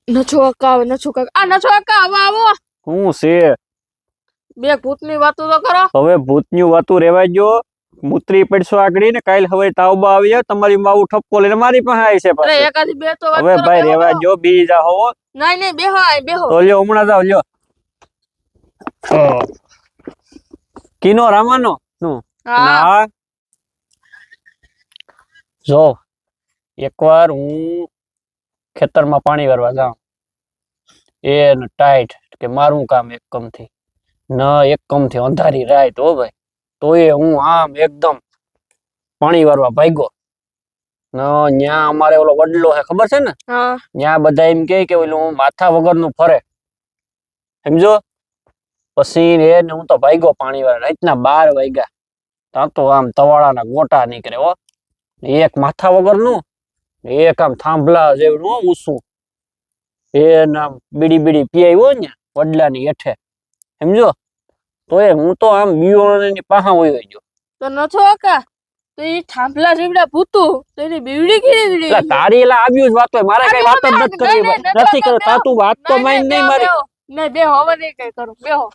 નછો કાકા આ નછો કાકા આવો શું છે બે ભૂતની વાતો તો કરો હવે ભૂતની વાતું રેવા જો મૂત્રી પડશો આગળ ને કાલ હવે તાવબા આવી જાય તમારી માવું ઠપકો લઈને મારી પાસે આવી છે અરે પાછી. એકાદી બે તો વાત હવે કરો, ભાઈ બેહો, રેવા બેહો. જો બી જા હો નહીં બેહો બેહો તો લ્યો હમણાં જાવ લ્યો કિનો રામાનો નું હા ના જો એકવાર હું ખેતરમાં પાણી વારવા જાઉં એ ટાઈટ કે મારું કામ એક કમથી ન એક કમથી અંધારી રાત હો ભાઈ તોય હું આમ એકદમ પાણી વારવા ભાગ્યો ન ન્યા અમારે ઓલો વડલો હે ખબર છે ને હા ન્યા બધા એમ કે ઓલું માથા વગરનું ફરે સમજો પછી એ ને હું તો ભાગ્યો પાણી વાળા રાતના 12 વાગ્યા ત્યાં તો આમ તવાડાના ગોટા નીકળે હો એક માથા વગરનું એક આમ થાંભલા જેવું હો ઊંચું એ નામ બીડી પીઆઈ હોય ને વડલાની હેઠે સમજો તોય હું તો આમ બીઓની પાહા હોય ગયો તો નછો કાકા તો એ થાંભલા જેવડા ભૂતું તો એની બીવડી કેવી એટલે તારી એલા આવ્યું જ વાત હોય મારે કઈ વાત જ નથી કરવી નથી કરવી તું વાત તો માઇન નહીં મારી નહીં બેહો હવે નહીં કઈ કરું બેહો